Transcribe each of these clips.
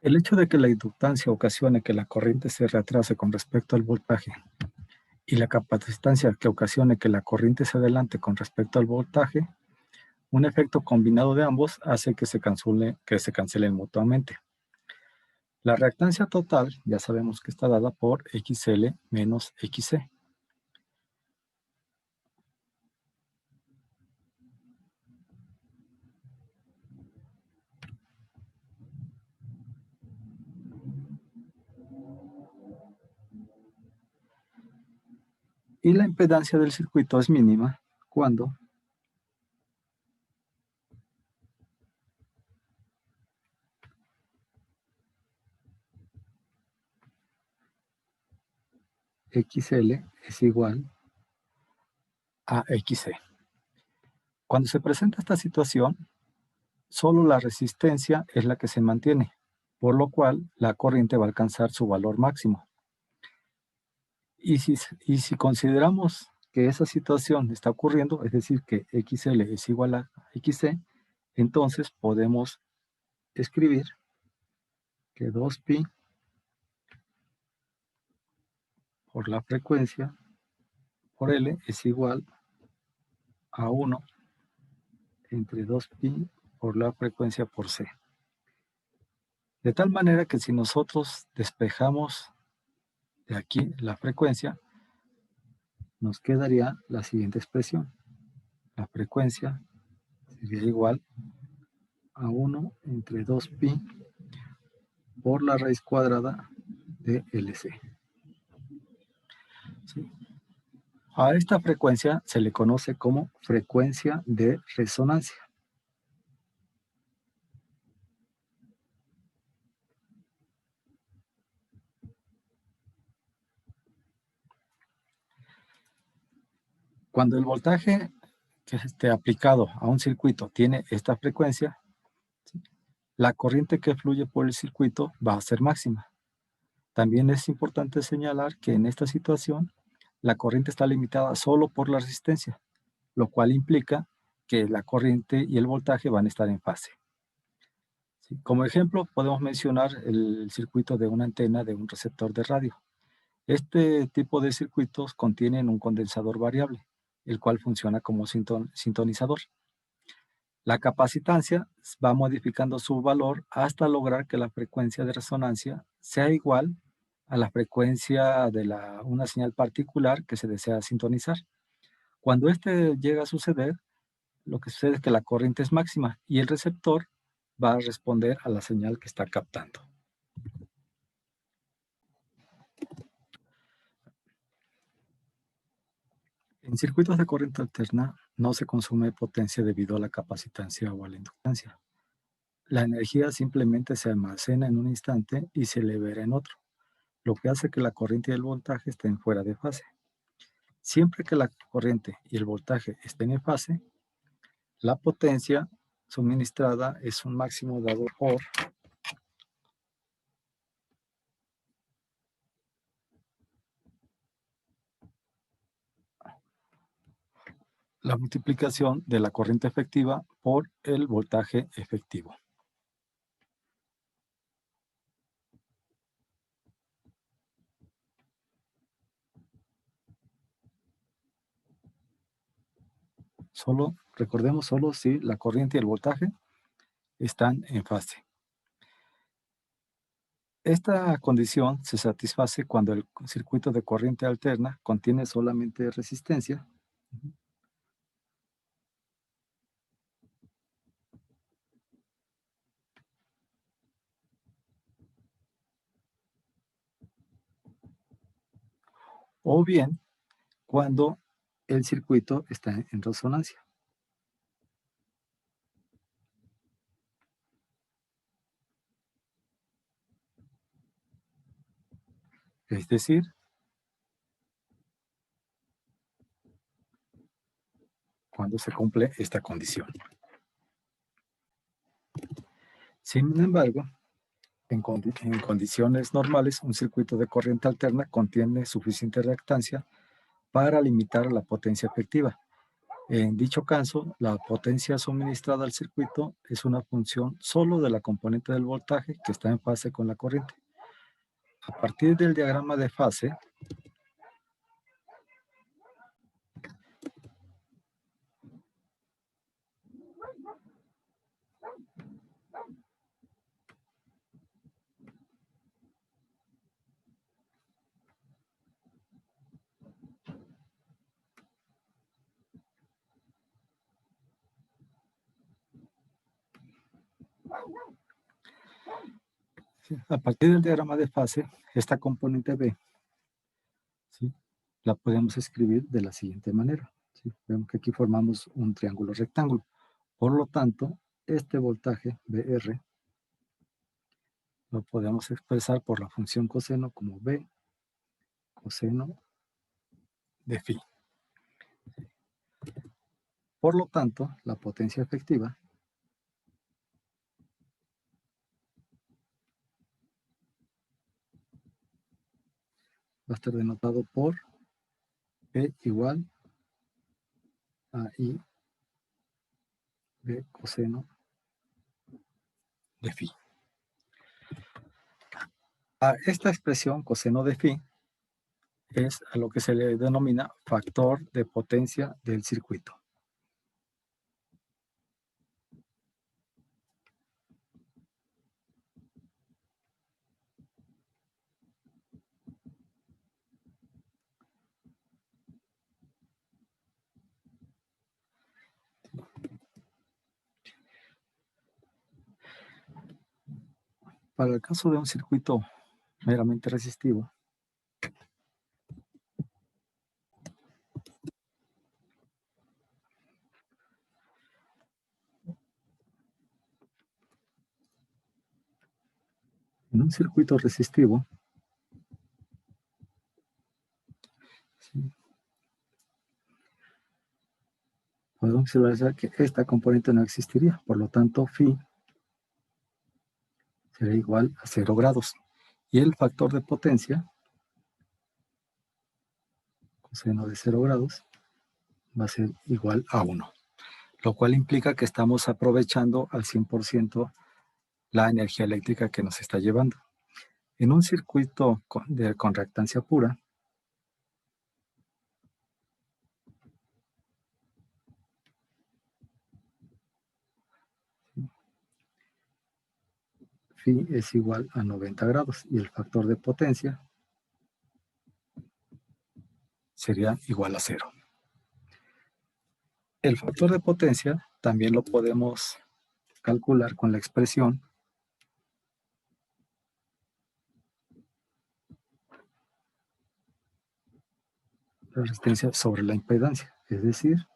El hecho de que la inductancia ocasione que la corriente se retrase con respecto al voltaje y la capacitancia que ocasione que la corriente se adelante con respecto al voltaje, un efecto combinado de ambos hace que se cancelen mutuamente. La reactancia total ya sabemos que está dada por XL menos XC. Y la impedancia del circuito es mínima cuando XL es igual a XC. Cuando se presenta esta situación, solo la resistencia es la que se mantiene, por lo cual la corriente va a alcanzar su valor máximo. Y si consideramos que esa situación está ocurriendo, es decir, que XL es igual a XC, entonces podemos escribir que 2pi por la frecuencia por L es igual a 1 entre 2pi por la frecuencia por C. De tal manera que si nosotros despejamos de aquí la frecuencia, nos quedaría la siguiente expresión. La frecuencia sería igual a 1 entre 2pi por la raíz cuadrada de LC. ¿Sí? A esta frecuencia se le conoce como frecuencia de resonancia. Cuando el voltaje que esté aplicado a un circuito tiene esta frecuencia, ¿sí?, la corriente que fluye por el circuito va a ser máxima. También es importante señalar que en esta situación la corriente está limitada solo por la resistencia, lo cual implica que la corriente y el voltaje van a estar en fase. ¿Sí? Como ejemplo, podemos mencionar el circuito de una antena de un receptor de radio. Este tipo de circuitos contienen un condensador variable, el cual funciona como sintonizador. La capacitancia va modificando su valor hasta lograr que la frecuencia de resonancia sea igual a la frecuencia de una señal particular que se desea sintonizar. Cuando este llega a suceder, lo que sucede es que la corriente es máxima y el receptor va a responder a la señal que está captando. En circuitos de corriente alterna no se consume potencia debido a la capacitancia o a la inductancia. La energía simplemente se almacena en un instante y se libera en otro, lo que hace que la corriente y el voltaje estén fuera de fase. Siempre que la corriente y el voltaje estén en fase, la potencia suministrada es un máximo dado por la multiplicación de la corriente efectiva por el voltaje efectivo. Recordemos solo si la corriente y el voltaje están en fase. Esta condición se satisface cuando el circuito de corriente alterna contiene solamente resistencia o bien cuando el circuito está en resonancia. Es decir, cuando se cumple esta condición. Sin embargo, en condiciones normales, un circuito de corriente alterna contiene suficiente reactancia para limitar la potencia efectiva. En dicho caso, la potencia suministrada al circuito es una función solo de la componente del voltaje que está en fase con la corriente. A partir del diagrama de fase, esta componente B, ¿sí?, la podemos escribir de la siguiente manera, ¿sí? Vemos que aquí formamos un triángulo rectángulo. Por lo tanto, este voltaje BR lo podemos expresar por la función coseno como B coseno de phi. Por lo tanto, la potencia efectiva va a estar denotado por P igual a I B coseno de phi. A esta expresión coseno de phi es a lo que se le denomina factor de potencia del circuito. Para el caso de un circuito meramente resistivo, en un circuito resistivo, ¿sí?, podemos visualizar que esta componente no existiría, por lo tanto phi será igual a 0 grados. Y el factor de potencia, coseno de 0 grados, va a ser igual a 1, lo cual implica que estamos aprovechando al 100% la energía eléctrica que nos está llevando. En un circuito con reactancia pura, phi es igual a 90 grados y el factor de potencia sería igual a 0. El factor de potencia también lo podemos calcular con la expresión la resistencia sobre la impedancia, es decir,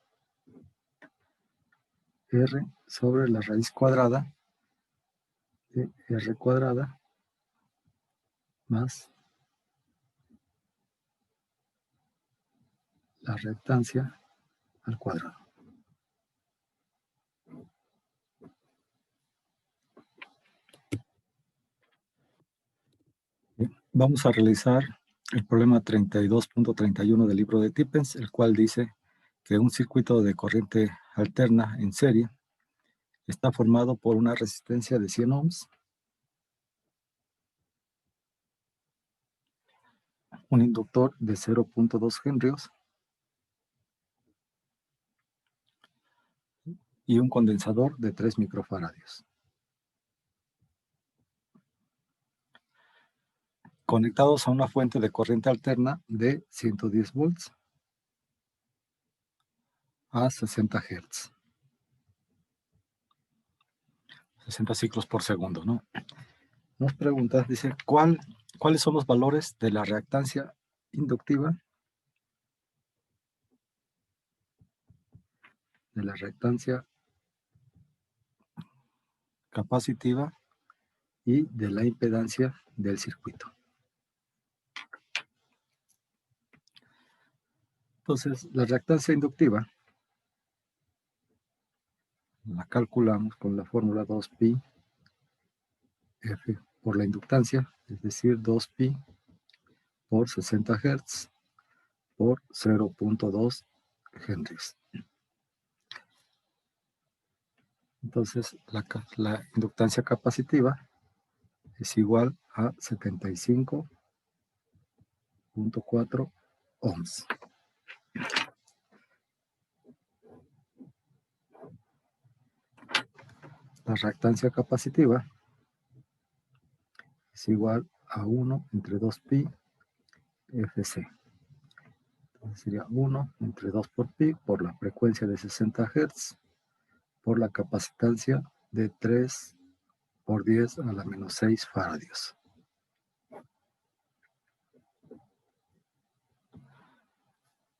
R sobre la raíz cuadrada de R cuadrada más la reactancia al cuadrado. Bien, vamos a realizar el problema 32.31 del libro de Tippens, el cual dice que un circuito de corriente alterna en serie está formado por una resistencia de 100 ohms, un inductor de 0.2 henrios y un condensador de 3 microfaradios. Conectados a una fuente de corriente alterna de 110 volts a 60 Hz. 60 ciclos por segundo, ¿no? Nos pregunta, dice, ¿cuáles son los valores de la reactancia inductiva, de la reactancia capacitiva y de la impedancia del circuito? Entonces, la reactancia inductiva la calculamos con la fórmula 2pi F por la inductancia, es decir, 2pi por 60 Hz por 0.2 henrios. Entonces, la inductancia capacitiva es igual a 75.4 ohms. La reactancia capacitiva es igual a 1 entre 2pi Fc. Entonces sería 1 entre 2 por pi por la frecuencia de 60 Hz por la capacitancia de 3 por 10 a la menos 6 faradios.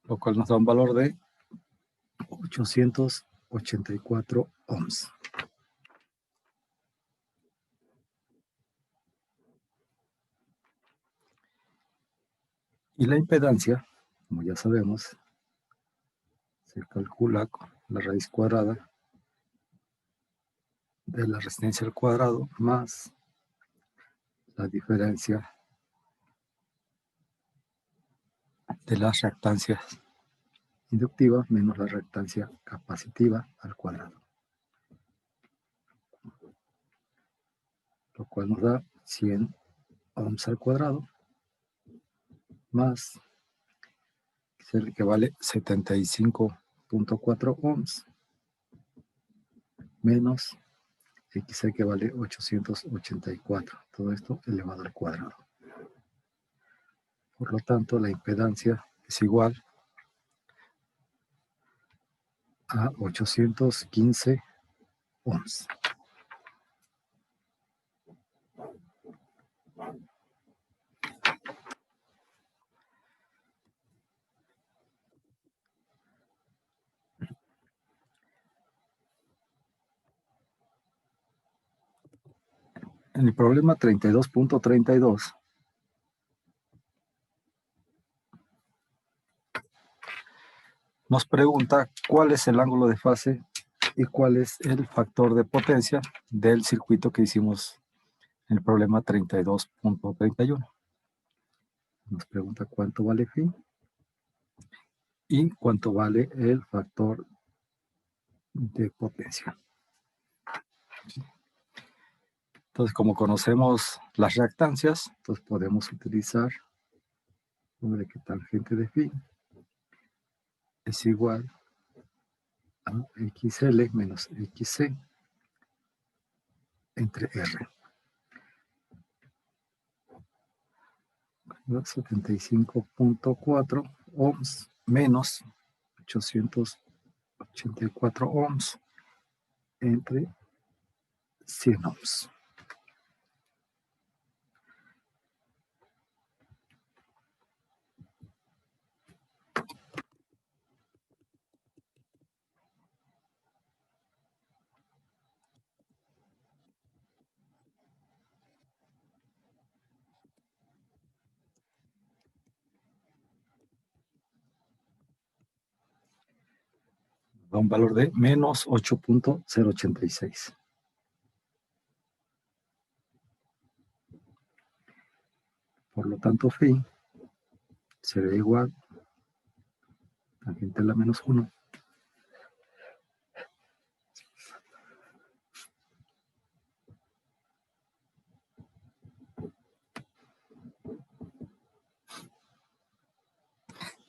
Lo cual nos da un valor de 884 ohms. Y la impedancia, como ya sabemos, se calcula con la raíz cuadrada de la resistencia al cuadrado más la diferencia de las reactancias inductivas menos la reactancia capacitiva al cuadrado. Lo cual nos da 100 ohms al cuadrado más el que vale 75.4 ohms menos XC que vale 884. Todo esto elevado al cuadrado. Por lo tanto, la impedancia es igual a 815 ohms. En el problema 32.32 nos pregunta cuál es el ángulo de fase y cuál es el factor de potencia del circuito que hicimos en el problema 32.31. Nos pregunta cuánto vale phi y cuánto vale el factor de potencia. Entonces, como conocemos las reactancias, entonces podemos utilizar de que tangente de phi es igual a XL menos XC entre R. 75.4 ohms menos 884 ohms entre 100 ohms. Da un valor de menos 8.086. Por lo tanto, phi será igual a tangente a la menos 1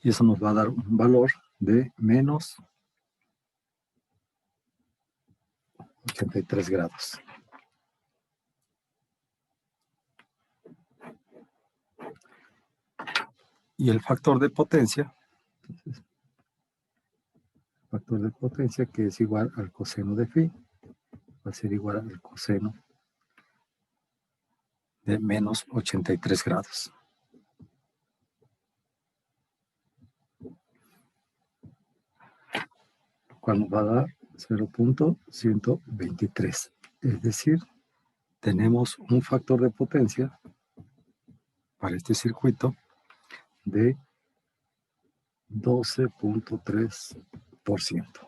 y eso nos va a dar un valor de menos 83 grados. Y el factor de potencia, entonces, factor de potencia que es igual al coseno de phi, va a ser igual al coseno de menos 83 grados. Lo cual nos va a dar 0.123. Es decir, tenemos un factor de potencia para este circuito de 12.3%.